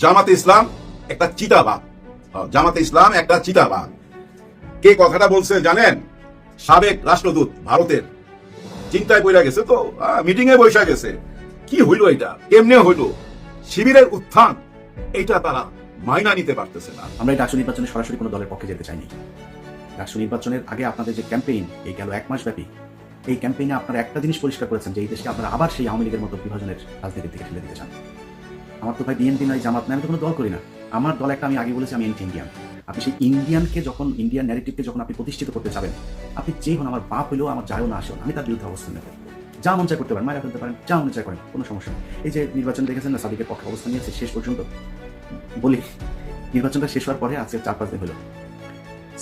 জামাতে ইসলাম একটা চিতাবাঘ। জামাতে ইসলাম একটা চিতাবাঘ। কে কথাটা বলছে জানেন? সাবেক রাষ্ট্রদূত ভারতের। চিন্তায় পড়ে গেছে তো, মিটিং এ বসে গেছে। কি হইল এটা, কেমনে হইল? শিবিরের উত্থান, এটা তারা মাইনা নিতে পারতেছে না। আমরা এই ডাকসু নির্বাচনে সরাসরি কোনো দলের পক্ষে যেতে চাইনি। ডাকসু নির্বাচনের আগে আপনাদের যে ক্যাম্পেইন, এই গেল 1 মাস ব্যাপী, এই ক্যাম্পেইনে আপনারা একটা জিনিস পরিষ্কার করেছেন যে এই দেশকে আপনারা আবার সেই আওয়ামী লীগের মতো বিভাজনের রাজনীতির দিকে ঠেলে দিতে চান। আমার তো ভাই বিএনপি নয়, জামাত নয়, আমি তো কোনো দল করি না। আমার দল একটা, আমি আগে বলেছি আমি ইন্ডিয়ান। আপনি সেই ইন্ডিয়ানকে যখন, ইন্ডিয়ান ন্যারেটিভকে যখন আপনি প্রতিষ্ঠিত করতে চাবেন, আপনি যেই হন, আমার বাপ হইলেও আমার যায়ও না আসেও না, আমি তার বিরুদ্ধে অবস্থান নেব। যা মন চায় করতে পারেন, মায়েরা ফেলতে পারেন, যা মন চায় করেন, কোনো সমস্যা নেই। এই যে নির্বাচন দেখেছেন না, সাদিকের পক্ষে অবস্থান নিয়েছে শেষ পর্যন্ত। বলি, নির্বাচনটা শেষ হওয়ার পরে আজকে 4-5 দিন হলো,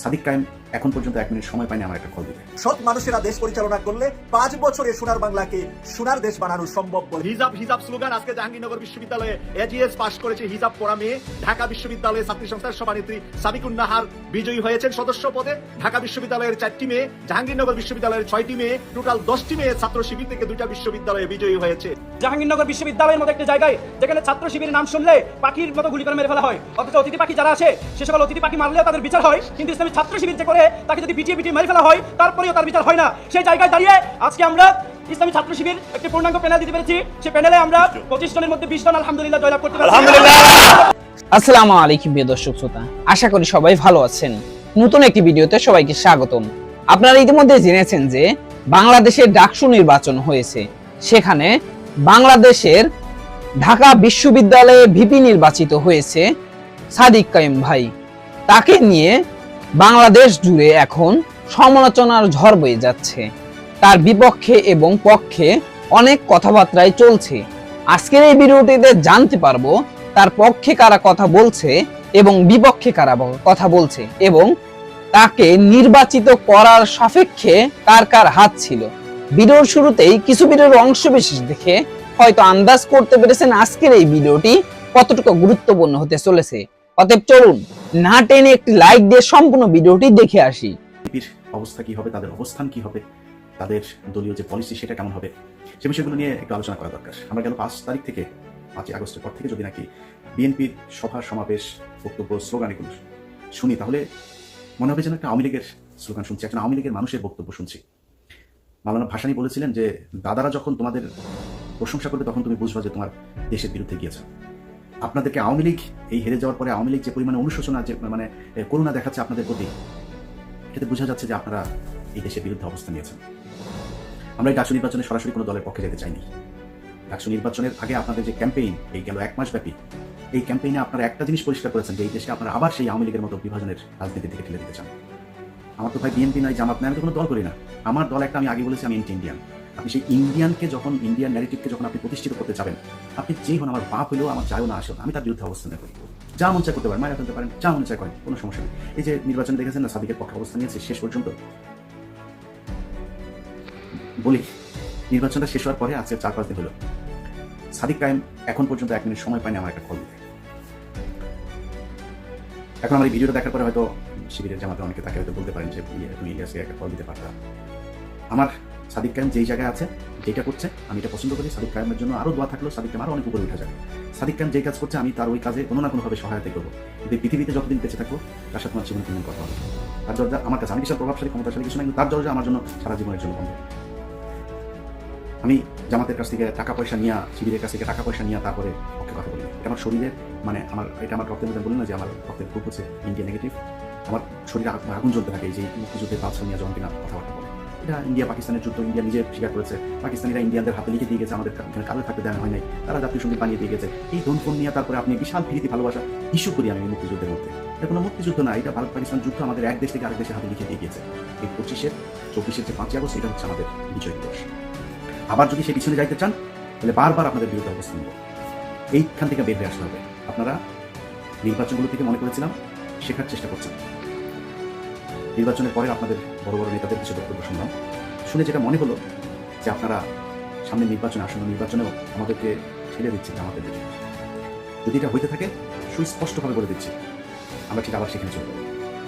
সাদিক কায়েম এখন পর্যন্ত 1 মিনিট সময় পায়নি আমার একটা কল দিতে। সৎ মানুষেরা দেশ পরিচালনা করলে 5 বছরে সোনার বাংলাকে সোনার দেশ বানানো সম্ভব বলে হিজাব হিজাব স্লোগান আজকে জাহাঙ্গীরনগর বিশ্ববিদ্যালয়ে এজিএস পাশ করেছে হিজাব পরা মেয়ে। ঢাকা বিশ্ববিদ্যালয়ের ছাত্রী সংস্থার সভানেত্রী সাবিকুন নাহার বিজয়ী হয়েছেন সদস্য পদে। ঢাকা বিশ্ববিদ্যালয়ের 4টি মেয়ে, জাহাঙ্গীরনগর বিশ্ববিদ্যালয়ের 6টি মেয়ে, টোটাল 10টি মেয়ে ছাত্র শিবির থেকে 2টা বিশ্ববিদ্যালয়ে বিজয়ী হয়েছে। জাহাঙ্গীরনগর বিশ্ববিদ্যালয়ের মতো একটা জায়গায় যেখানে ছাত্র শিবিরের নাম শুনলে পাখির মতো গুলি করে মেরে ফেলা হয়, অথচ অতিথি পাখি যারা আছে সে সকল অতিথি পাখি মারলেও তাদের বিচার হয়, কিন্তু ইসলামী ছাত্র শিবির যে করে তাকে যদি পিটিয়ে মেরে ফেলা হয় তারপরেও তার বিচার হয় না। সেই জায়গায় দাঁড়িয়ে আজকে আমরা ইসলামী ছাত্র শিবির একটি পূর্ণাঙ্গ প্যানেল দিতে পেরেছি। সেই প্যানেলে আমরা 25 জনের মধ্যে 20 জন আলহামদুলিল্লাহ জয়লাভ করতে পেরেছি। আসসালামু আলাইকুম প্রিয় দর্শক শ্রোতা, আশা করি সবাই ভালো আছেন। নতুন একটি ভিডিওতে সবাইকে স্বাগতম। আপনারা ইতিমধ্যে জেনেছেন যে বাংলাদেশের ডাকসু নির্বাচন হয়েছে। সেখানে বাংলাদেশের ঢাকা বিশ্ববিদ্যালয়ে ভিপি নির্বাচিত হয়েছে সাদিক কায়েম ভাই। তাকে নিয়ে বাংলাদেশ জুড়ে এখন সমালোচনার ঝড় বয়ে যাচ্ছে। তার বিপক্ষে এবং পক্ষে অনেক কথাবার্তাই চলছে। আজকের এই ভিডিওটিতে জানতে পারবো তার পক্ষে কারা কথা বলছে এবং বিপক্ষে কারা কথা বলছে, এবং তাকে নির্বাচিত করার সাপেক্ষে কার কার হাত ছিল। ভিডিওর শুরুতেই কিছু ভিডিওর অংশ বিশেষ দেখে হয়তো আন্দাজ করতে পেরেছেন আজকের এই ভিডিওটি কতটুকু গুরুত্বপূর্ণ হতে চলেছে। অতএব চলুন না টেনে একটি লাইক দিয়ে সম্পূর্ণ ভিডিওটি দেখে আসি। বিএনপির অবস্থা কি হবে, তাদের অবস্থান কি হবে, তাদের দলীয় যে পলিসি সেটা কেমন হবে, সে বিষয়গুলো নিয়ে একটু আলোচনা করা দরকার। আমরা গেল 5 তারিখ থেকে 5 আগস্টের পর থেকে যদি নাকি বিএনপির সভা সমাবেশ, বক্তব্য, স্লোগান এগুলো শুনি, তাহলে মনে হবে যেন একটা আওয়ামী লীগের স্লোগান শুনছি, একটা আওয়ামী লীগের মানুষের বক্তব্য শুনছি। মাওলানা ভাসানী বলেছিলেন যে দাদারা যখন তোমাদের প্রশংসা করবে তখন তুমি বুঝবা যে তোমার দেশের বিরুদ্ধে গিয়েছে। আপনাদেরকে আওয়ামী লীগ এই হেরে যাওয়ার পরে আওয়ামী লীগ যে পরিমাণে অনুশোচনা, যে মানে করুণা দেখাচ্ছে আপনাদের প্রতি, এটাতে বোঝা যাচ্ছে যে আপনারা এই দেশের বিরুদ্ধে অবস্থান নিয়েছেন। আমরা এই ডাকসু নির্বাচনে সরাসরি কোনো দলের পক্ষে যেতে চাইনি। ডাকসু নির্বাচনের আগে আপনাদের যে ক্যাম্পেইন, এই গেল 1 মাস ব্যাপী, এই ক্যাম্পেইনে আপনারা একটা জিনিস পরিষ্কার করেছেন যে এই দেশকে আপনারা আবার সেই আওয়ামী লীগের মতো বিভাজনের রাজনীতির দিকে ঠেলে দিতে চান। আমার তো ভাই বিএনপি নয়, জামাত নয়, আমি তো কোনো দল করি না। আমার দল একটা, আমি আগে বলেছি আমি ইন্ডিয়ান। আপনি সেই ইন্ডিয়ানকে যখন, ইন্ডিয়ান ন্যারেটিভকে যখন আপনি প্রতিষ্ঠিত করতে চাবেন, আপনি যেই হন, আমার বাপ হইলেও আমার যায়ও না আসেও না, আমি তার বিরুদ্ধে অবস্থান নেব। যা মন চায় করতে পারেন, মায়েরা ফেলতে পারেন, যা মন চায় করেন, কোনো সমস্যা নেই। এই যে নির্বাচন দেখেছেন না, সাদিকের পক্ষে অবস্থান নিয়েছে শেষ পর্যন্ত। বলি, নির্বাচনটা শেষ হওয়ার পরে আজকে 4-5 দিন হলো, সাদিক কায়েম এখন পর্যন্ত 1 মিনিট সময় পায়নি আমার একটা কল দিতে। এখন আমার এই ভিডিওটা দেখার পরে হয়তো শিবিরের জামাতে অনেকে তাকে হয়তো বলতে পারেন যে তুমি ইলিয়াসকে একটা কল দিতে পারতা। আমার সাদিক কায়েম যেই জায়গায় আছে, যেটা করছে, আমি এটা পছন্দ করি। সাদিক কায়েমের জন্য আরো দোয়া থাকলেও সাদিক কায়েম আরো অনেক উপরে উঠা যাবে। সাদিক কায়েম যেই কাজ করছে, আমি তার ওই কাজে কোনো না কোনোভাবে সহায়তা করবো। কিন্তু পৃথিবীতে যতদিন বেঁচে থাকবো তার সাথে আমার জীবনে কোনো কথা হবে। তার দরজা আমার কাছে, আমি বিশাল প্রভাবশালী, ক্ষমতাশালী কিছু না, কিন্তু তার দরজা আমার জন্য সারা জীবনের জন্য বন্ধ। আমি জামাতের কাছ থেকে টাকা পয়সা নিয়ে, শিবিরের কাছ থেকে টাকা পয়সা নিয়ে তারপরে পক্ষে কথা বলি। এটা আমার শরীরের, মানে এটা আমার রক্তের মধ্যে, বলি না যে আমার রক্তের গ্রুপ হচ্ছে ইন্ডিয়া নেগেটিভ। আমার শরীরে আগুন জ্বলতে থাকে এই যে মুক্তিযুদ্ধের বাদশা নিয়ে যখন কিনা কথাবার্তা বলে। এটা ইন্ডিয়া পাকিস্তানের যুদ্ধ, ইন্ডিয়া নিজে স্বীকার করেছে। পাকিস্তানিরা ইন্ডিয়ানদের হাতে লিখে দিয়ে গেছে, আমাদের কারোর থাকতে দেওয়া হয় নাই, তারা জাতীয় সঙ্গীত বানিয়ে দিয়ে গেছে। এই ধনফোন নিয়ে তারপরে আপনি বিশাল প্রীতি ভালোবাসা ইস্যু করি আমি মুক্তিযুদ্ধের মধ্যে। এটা কোনো মুক্তিযুদ্ধ না, এটা ভারত পাকিস্তান যুদ্ধ, আমাদের এক দেশ থেকে আরেক দেশের হাতে লিখে দিয়ে গিয়েছে। এই 25-24 যে 5 আগস্ট, এটা হচ্ছে আমাদের বিজয় দিবস। আবার যদি সে পিছনে যাইতে চান, তাহলে বারবার আপনাদের বিরুদ্ধে অবস্থান নেব। এইখান থেকে বের হয়ে আসতে হবে। আপনারা নির্বাচনগুলো থেকে মনে করেছিলাম শেখার চেষ্টা করছেন। নির্বাচনের পরে আপনাদের বড় বড় নেতাদের কিছু বক্তব্য শুনলাম, শুনে যেটা মনে হলো যে আপনারা সামনে নির্বাচনে, আসন্ন নির্বাচনেও আমাদেরকে ছেড়ে দিচ্ছেন আমাদের দিকে। যদি এটা হইতে থাকে, সুস্পষ্টভাবে বলে দিচ্ছি, আমরা ঠিক আবার সেখানে চলবো।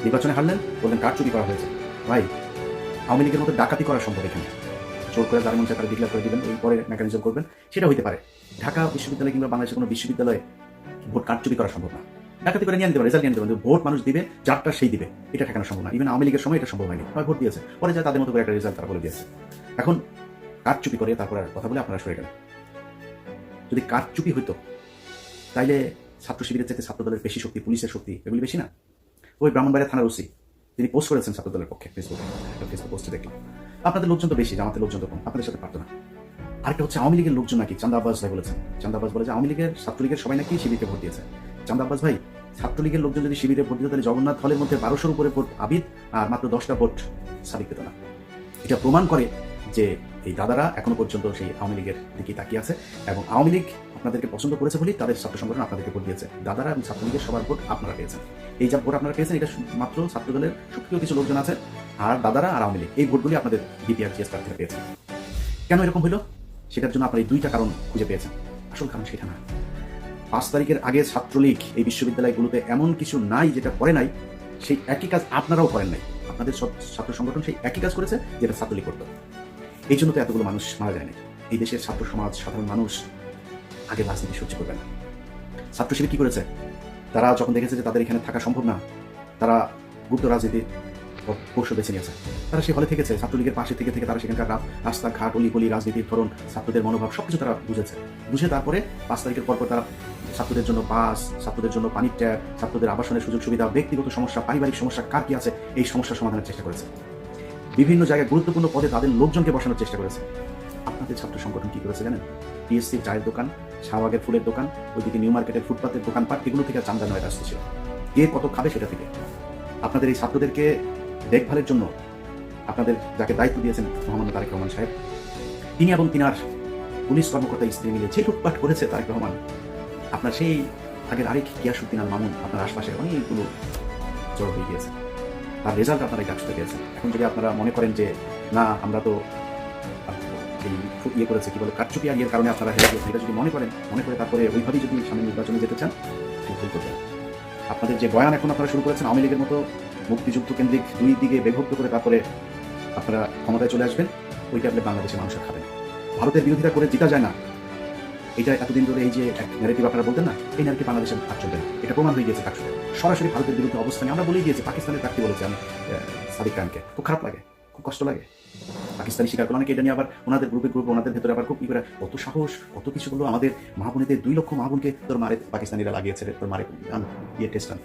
নির্বাচনে হারলেন, বললেন কার চুরি করা হয়েছে। ভাই, আওয়ামী লীগের মতো ডাকাতি করা সম্ভব এখানে। জোর করে যার মন চায় তারা ডিক্লেয়ার করে দিবেন, এই পরে মেকানিজম করবেন, সেটা হইতে পারে। ঢাকা বিশ্ববিদ্যালয় কিংবা বাংলাদেশের কোনো বিশ্ববিদ্যালয়ে ভোট কারচুপি করা সম্ভব না। ডাকাতি করে নিয়ে নিতে পারে, রেজাল্ট নিয়ে নিতে পারে, কিন্তু ভোট মানুষ দিবে, যারটা সেই দিবে, এটা ঠেকানো সম্ভব না। ইভেন আওয়ামী লীগের সময় এটা সম্ভব হয়নি, হয় ভোট দিয়েছে, পরে যায় তাদের মতো করে একটা রেজাল্ট তারা বলে দিয়েছে। এখন কারচুপি করে তারপর আর কথা বলে আপনারা সরে গেলেন। যদি কারচুপি হইতো তাইলে ছাত্র শিবিরের চাইতে ছাত্র দলের বেশি শক্তি, পুলিশের শক্তি এগুলি বেশি না? ওই ব্রাহ্মণবাড়িয়া থানার ওসি তিনি পোস্ট করেছেন ছাত্র দলের পক্ষে ফেসবুকে, একটা ফেসবুক পোস্টে দেখলাম। আপনাদের লোকজন তো বেশি, জামাতের লোকজন তো কম, আপনাদের সাথে পারতো না। আরেকটা হচ্ছে আওয়ামী লীগের লোকজন নাকি চান্দা আব্বাস ভাই বলেছেন, চান্দা আব্বাস বলে যে আওয়ামী লীগের ছাত্রলীগের সবাই নাকি শিবিরকে ভোট দিয়েছে। চান্দা আব্বাস ভাই, ছাত্রলীগের লোকজন যদি শিবিরে ভোট দিত তাহলে জগন্নাথ হলের মধ্যে 1200-র উপরে ভোট আবিদ আর মাত্র 10টা ভোট সাদিক পেত না। এটা প্রমাণ করে যে এই দাদারা এখনো পর্যন্ত সেই আওয়ামী লীগের দিকে তাকিয়ে আছে এবং আওয়ামী লীগ আপনাদেরকে পছন্দ করেছে বলেই তাদের ছাত্র সংগঠন আপনাদেরকে ভোট দিয়েছে। দাদারা এবং ছাত্রলীগের সবার ভোট আপনারা পেয়েছেন। এই যা ভোট আপনারা পেয়েছেন এটা মাত্র ছাত্র দলের সক্রিয় কিছু লোকজন আছে, আর দাদারা আর আওয়ামী লীগ এই ভোটগুলি আপনাদের বিপিআর জিএস প্রার্থীরা পেয়েছেন। কেন এরকম হলো সেটার জন্য আপনারা এই দুইটা কারণ খুঁজে পেয়েছেন। আসল কারণ সেটা না। 5 তারিখের আগে ছাত্রলীগ এই বিশ্ববিদ্যালয়গুলোতে এমন কিছু নাই যেটা করে নাই, সেই একই কাজ আপনারাও করেন নাই। আপনাদের সব ছাত্র সংগঠন সেই একই কাজ করেছে যেটা ছাত্রলীগ করতো। এই জন্য তো এতগুলো মানুষ মারা যায় না। এই দেশের ছাত্র সমাজ, সাধারণ মানুষ আগে রাজনীতি সহ্য করবে না। ছাত্র শিবির কি করেছে? তারা যখন দেখেছে যে তাদের এখানে থাকা সম্ভব না, তারা গুপ্ত রাজনীতি কৌশল বেছে নিয়েছে। তারা সেই হলে থেকেছে, ছাত্রলীগের পাশে থেকে থেকে তারা সেখানকার রাস্তাঘাট, অলিগলি, রাজনীতির ধরন, ছাত্রদের মনোভাব সবকিছু তারা বুঝেছে। বুঝে তারপরে 5 তারিখের পরপর তারা ছাত্রদের জন্য বাস, ছাত্রদের জন্য পানির ট্যাপ, ছাত্রদের আবাসনের সুযোগ সুবিধা, ব্যক্তিগত সমস্যা, পারিবারিক সমস্যা কার কি আছে এই সমস্যার সমাধানের চেষ্টা করেছে। বিভিন্ন জায়গায় গুরুত্বপূর্ণ পদে তাদের লোকজনকে বসানোর চেষ্টা করেছে। আপনাদের ছাত্র সংগঠন কি করেছে জানেন? টিএসসির চায়ের দোকান, শাহবাগের ফুলের দোকান, ওইদিকে নিউ মার্কেটের ফুটপাতের দোকানপাট, এগুলো থেকে চান্দা নেওয়ার রাস্তা ছিল। কে কত খাবে সেটা থেকে। আপনাদের এই ছাত্রদেরকে দেখভালের জন্য আপনাদের যাকে দায়িত্ব দিয়েছেন মোহাম্মদ তারেক রহমান সাহেব, তিনি এবং তিনার পুলিশ কর্মকর্তা স্ত্রী মিলে যে লুটপাট করেছে তারেক রহমান, আপনার সেই আগের আরেক গিয়াসুদ্দিন আল মামুন আপনার আশপাশে অনেকগুলো জড় হয়ে গিয়েছে। তার রেজাল্ট আপনারা এই কাজটা পেয়েছেন। এখন যদি আপনারা মনে করেন যে না আমরা তো এই ইয়ে করেছে, কি বলে কারচুপি আর ইয়ের কারণে আপনারা হেরে গেছেন, এটা যদি মনে করে তারপরে ওইভাবেই যদি সামনে নির্বাচনে যেতে চান, ভুল করবেন। আপনাদের যে বয়ান এখন আপনারা শুরু করেছেন আওয়ামী লীগের মতো মুক্তিযুদ্ধ কেন্দ্রিক দুই দিকে বিভক্ত করে তারপরে আপনারা ক্ষমতায় চলে আসবেন, ওইটা আপনি বাংলাদেশের মানুষের খাবেন। ভারতের বিরোধিতা করে জিতা যায় না, এটা এতদিন ধরে এই যে এক ন্যারেটিভ আপনারা বলতেন না, এই ন্যারেটিভ বাংলাদেশের কাজ চলবে না। এটা প্রমাণ হয়ে গিয়েছে কাজ চলবে। সরাসরি ভারতের বিরুদ্ধে অবস্থানে আমরা বলেই দিয়েছি। পাকিস্তানের প্রার্থী বলেছে আমি সাদিক খানকে, খুব খারাপ লাগে, খুব কষ্ট লাগে। পাকিস্তানি স্বীকার করলো, অনেকে এটা নিয়ে আবার ওনাদের গ্রুপে ওনাদের ভেতরে আবার খুব কি করে কত সাহস, কত কিছু বললো। আমাদের মা বোনেদের 2 লক্ষ মা বোনকে তোর মারে পাকিস্তানিরা লাগিয়েছে, তোর মারে ইয়ে টেস্টান।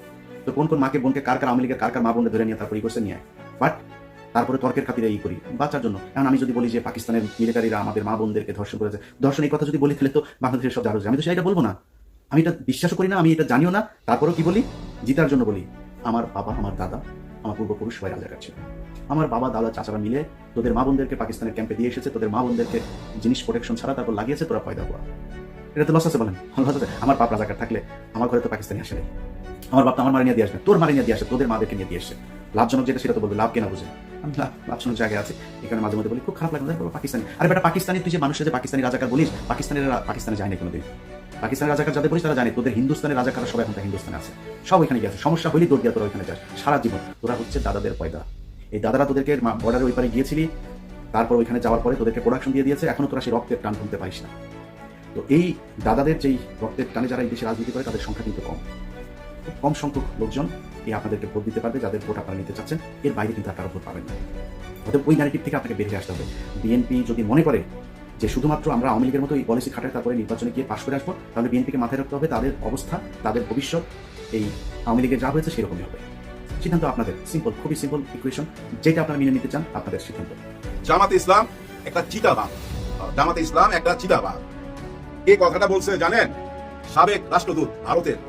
তো কোন মাকে বোনকে কার আওয়ামী লীগের কার মা বোনকে ধরে নিয়ে তারপর ই করছে নিয়ে, বাট তারপরে তর্কের খাতিরে ই করি বাঁচার জন্য। এখন আমি যদি বলি যে পাকিস্তানের মিলিটারিরা আমাদের মা বোনদেরকে ধর্ষণ করেছে, ধর্ষণ এই কথা যদি বলি তাহলে তো বাংলাদেশের সব জানো। আমি তো সেটা বলবো না, আমি এটা বিশ্বাসও করি না, আমি এটা জানিও না। তারপরেও কি বলি, জিতার জন্য বলি। আমার বাবা, আমার দাদা, আমার পূর্বপুরুষ সবাই রাজাকার ছিল। আমার বাবা, দাদা, চাচারা মিলে তোদের মা বোনদেরকে পাকিস্তানের ক্যাম্পে দিয়ে এসেছে, তোদের মা বোনদেরকে জিনিস প্রোটেকশন ছাড়া তারপর লাগিয়েছে, তোরা পয়দা হওয়া। এটা তো লস আছে বলেন? লস আছে। আমার বাপ রাজাকার থাকলে আমার ঘরে তো পাকিস্তানি আসে নাই। আমার বাপ তো আমার মারি নিয়ে দিয়ে আসবে, তোর মারি নিয়ে দিয়ে আসে, তোদের মাদেরকে নিয়ে দিয়ে আসে। লাভজনক যেটা সেটা তো বলবে, লাভ কেনা বুঝে। আমি লাভজনক জায়গায় আছে, এখানে মাঝে মধ্যে বলি খুব খারাপ লাগে পাকিস্তানি। আরে বেটা পাকিস্তানি, তুই যে মানুষের যে পাকিস্তানি রাজাকার বলিস, পাকিস্তানে যায় না কোনোদিন। পাকিস্তানের রাজাকার যাদের বলিস তারা জানে তোদের হিন্দুস্তানের রাজাকার সবাই এখন হিন্দুস্তানে আছে, সব ওইখানে গিয়েছে। সমস্যা হলেই দৌড় দিয়ে তোরা ওইখানে যাস সারা জীবন। তোরা হচ্ছে দাদাদের পয়দা। এই দাদারা তোদেরকে বর্ডারের ওই পারে গিয়েছিলি, তারপর ওইখানে যাওয়ার পরে তোদেরকে প্রোডাকশন দিয়ে দিয়েছে, এখনো তোরা সেই রক্তের টান ভুলতে পারিস না। তো এই দাদাদের যেই রক্তের টানে যারা এই দেশে রাজনীতি করে তাদের সংখ্যা কিন্তু কম সংখ্যক লোকজন এই আপনাদেরকে ভোট দিতে পারবে, যাদের ভোট আপনারা নিতে চাচ্ছেন। এর বাইরে কিন্তু আপনারা ভোট পাবেন না। অতএব ওই ন্যারেটিভ থেকে আপনাকে বেরিয়ে আসতে হবে। বিএনপি যদি মনে করে যে শুধুমাত্র আমরা আওয়ামী লীগের মতো এই পলিসি খাটায় তারপরে নির্বাচনে গিয়ে পাশ করে আসবো, তাহলে বিএনপিকে মাথায় রাখতে হবে তাদের অবস্থা, তাদের ভবিষ্যৎ এই আওয়ামী লীগের যা হয়েছে সেরকমই হবে। সিদ্ধান্ত আপনাদের, সিম্পল, খুবই সিম্পল ইকুয়েশন, যেটা আপনারা মেনে নিতে চান আপনাদের সিদ্ধান্ত। জামাতে ইসলাম একটা চিতাবাঘ, জামাতে ইসলাম একটা চিতাবাঘ। এই কথাটা বলছে জানেন? সাবেক রাষ্ট্রদূত ভারতের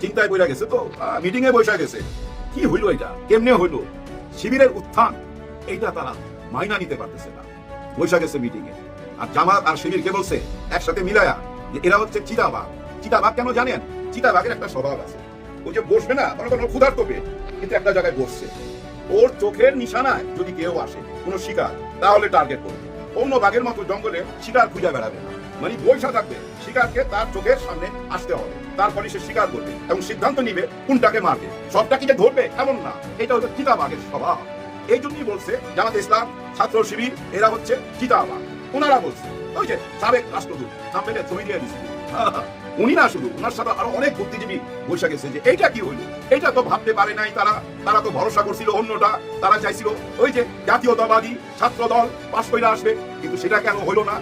চিন্তায় পড়ে গেছে, তো মিটিং এ বসে গেছে। কি হইলো এটা, কেমনে হইলো? শিবিরের উত্থান এইটা তারা মাইনা নিতে পারতেছে না, বসে গেছে মিটিং এ। আর জামাত আর শিবিরকে বলছে একসাথে মিলায়া যে এরা হচ্ছে চিতাবাঘ। চিতাবাঘ কেন জানেন? চিতাবাঘের একটা স্বভাব আছে, ওই যে বসবে না, মনে করেন ক্ষুধার্ত পেয়ে কিন্তু একটা জায়গায় বসছে, ওর চোখের নিশানায় যদি কেউ আসে কোনো শিকার, তাহলে টার্গেট করবে। অন্য বাঘের মতো জঙ্গলে শিকার খুঁজে বেড়াবে না, মানে বৈশা থাকবে, শিকারকে তার চোখের সামনে আসতে হবে, তারপরে সে শিকার করবে এবং সিদ্ধান্ত নিবে কোনটাকে মারবে। সবটাকে যে ধরবে এমন না, এটা হচ্ছে চিতাবাঘের স্বভাব। এই জন্যই বলছে জামাতে ইসলাম, ছাত্র শিবির এরা হচ্ছে চিতাবাঘ। ওনারা বলছে, ওই যে সাবেক রাষ্ট্রদূত সামনে ছবি দিয়ে দিচ্ছে, উনি না শুধু, ওনার সাথে আরো অনেক বুদ্ধিজীবী বসে গেছে যে এইটা কি হইলো, এটা তো ভাবতে পারে নাই তারা তো ভরসা করছিল অন্যটা, তারা চাইছিল ওই যে জাতীয়তাবাদী ছাত্র দল পাশ করে আসবে, কিন্তু সেটা কেন হইলো না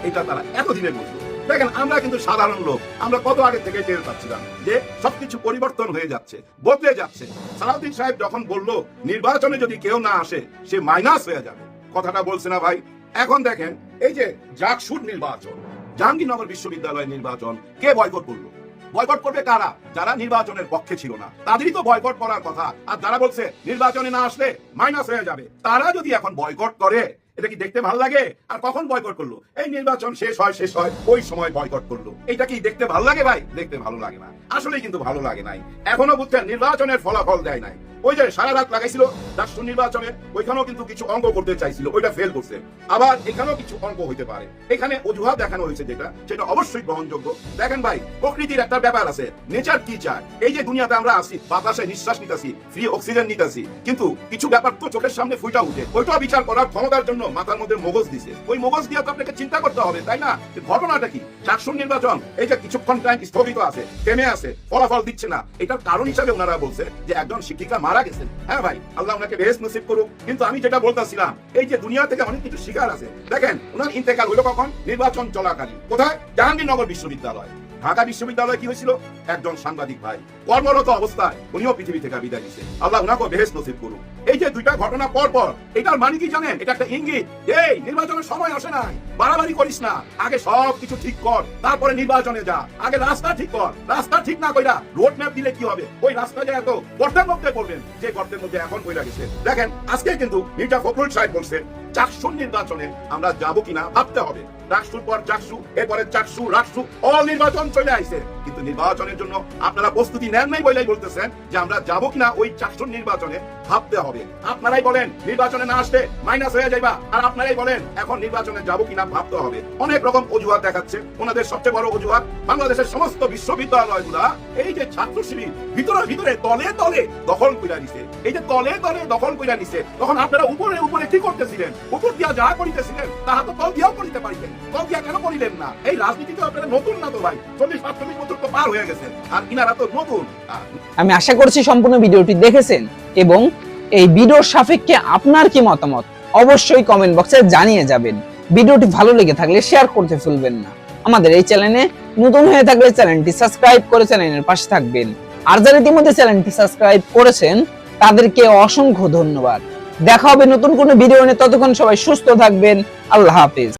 এটা তারা এতদিনে বুঝলো। দেখেন আমরা কিন্তু সাধারণ লোক, আমরা কত আগে থেকে টের পাচ্ছিলাম যে সবকিছু পরিবর্তন হয়ে যাচ্ছে, বদলে যাচ্ছে। সালাউদ্দিন সাহেব যখন বললো নির্বাচনে যদি কেউ না আসে সে মাইনাস হয়ে যাবে, কথাটা বলছে না ভাই? এখন দেখেন এই যে জাকসুর নির্বাচন, জাহাঙ্গীরনগর বিশ্ববিদ্যালয়ের নির্বাচন কে বয়কট করলো? বয়কট করবে কারা? যারা নির্বাচনের পক্ষে ছিল না, তাদেরই তো বয়কট করার কথা। আর যারা বলছে নির্বাচনে না আসলে মাইনাস হয়ে যাবে, তারা যদি এখন বয়কট করে এটা কি দেখতে ভালো লাগে? আর কখন বয়কট করলো? এই নির্বাচন শেষ হয় ওই সময় বয়কট করলো। এটা কি দেখতে ভালো লাগে ভাই? দেখতে ভালো লাগে না, আসলে কিন্তু ভালো লাগে নাই। এখনো বুঝছেন নির্বাচনের ফলাফল দেয় নাই। ওই যে সারা রাত লাগাইছিল ডাকসু নির্বাচনে, ওইখানেও কিন্তু কিছু অঙ্ক করতে চাইছিল, ওইটা ফেল করছে। আবার এখানেও কিছু অঙ্ক হইতে পারে, এখানে অজুহাত দেখানো হয়েছে যেটা সেটা অবশ্যই গ্রহণযোগ্য। দেখেন ভাই, প্রকৃতির একটা ব্যাপার আছে, নেচার কি চায়। এই যে দুনিয়াতে আমরা আছি, বাতাসে নিঃশ্বাস নিতেছি, ফ্রি অক্সিজেন নিতেছি, কিন্তু কিছু ব্যাপার তো চোখের সামনে ফুটা উঠে, ওইটা বিচার করার ক্ষমতার জন্য মাথার মধ্যে মগজ দিছে। ওই মগজ দিয়ে তো আপনাকে চিন্তা করতে হবে, তাই না? ঘটনাটা কি? ডাকসুর নির্বাচন এই যে কিছুক্ষণ টাইম স্থগিত আছে, থেমে আছে, ফলাফল দিচ্ছে না, এটার কারণ হিসাবে ওনারা বলছে যে একজন শিক্ষিকা মারা গেছেন। হ্যাঁ ভাই, আল্লাহ ওনাকে বেহেশত নসিব করুক। কিন্তু আমি যেটা বলতেছিলাম, এই যে দুনিয়া থেকে অনেক কিছু শিকার আছে। দেখেন ওনার ইন্তেকাল হইলো কখন? নির্বাচন চলাকালীন। কোথায়? জাহাঙ্গীরনগর বিশ্ববিদ্যালয়। ঢাকা বিশ্ববিদ্যালয়ে কি হয়েছিল? একজন সাংবাদিক ভাই কর্মরত অবস্থায় উনিও পৃথিবী থেকে বিদায় নিছে, আল্লাহ উনাকে বেহেশত নসিব করুক। এই যে দুইটা ঘটনা পর পর, এটার মানে কি জানেন? এটা একটা ইঙ্গিত, এই নির্বাচনের সময় আসে নাই, বাড়াবাড়ি করিস না, আগে সব কিছু ঠিক কর, তারপরে নির্বাচনে যা। আগে রাস্তা ঠিক কর, রাস্তা ঠিক না কইরা রোড ম্যাপ দিলে কি হবে? ওই রাস্তা যে এত গর্তের মধ্যে পড়বেন, যে গর্তের মধ্যে এখন কইরা গেছে। দেখেন আজকে কিন্তু মির্জা ফখরুল সাহেব বলছে চাকসুর নির্বাচনে আমরা যাবো কিনা ভাবতে হবে। ডাকসুর পর চাকসু, এরপরে চাকসু, রাকসু, অল নির্বাচন চলে আইছে, কিন্তু নির্বাচনের জন্য আপনারা প্রস্তুতি নেন নাই বলেই বলতেছেন যে আমরা যাবো কিনা ওই চাকসুর নির্বাচনে ভাবতে হবে। আপনারাই বলেন নির্বাচনে না আসলে মাইনাস হয়ে যাইবা, আর আপনারাই বলেন এখন নির্বাচনে যাবো কিনা ভাবতে হবে। অনেক রকম অজুহাত দেখাচ্ছে। ওনাদের সবচেয়ে বড় অজুহাত, বাংলাদেশের সমস্ত বিশ্ববিদ্যালয়গুলা এই যে ছাত্র শিবির ভিতরে তলে তলে দখল কইরা নিছে। এই যে তলে তলে দখল কইরা নিছে, তখন আপনারা উপরে উপরে কি করতেছিলেন? উপর দিয়া যা করিতেছিলেন তাহা তো তল দিয়াও করিতে পারিতেন, তল দিয়া কেন করিলেন না? এই রাজনীতিতে আপনারা নতুন না তো ভাই, 40-45 বছর তো পার হয়ে গেছে, আর ইনারা তো নতুন। আমি আশা করছি সম্পূর্ণ ভিডিওটি দেখেছেন এবং এই ভিডিওর সাপেক্ষে আপনার কি মতামত অবশ্যই কমেন্ট বক্সে জানিয়ে যাবেন। ভিডিওটি ভালো লেগে থাকলে শেয়ার করতে ভুলবেন না। আমাদের এই চ্যানেলে নতুন হয়ে থাকলে চ্যানেলটি সাবস্ক্রাইব করে চ্যানেলের পাশে থাকবেন। আর যারা ইতিমধ্যে চ্যানেলটি সাবস্ক্রাইব করেছেন তাদেরকে অসংখ্য ধন্যবাদ। দেখা হবে নতুন কোনো ভিডিও নিয়ে, ততক্ষণ সবাই সুস্থ থাকবেন। আল্লাহ হাফেজ।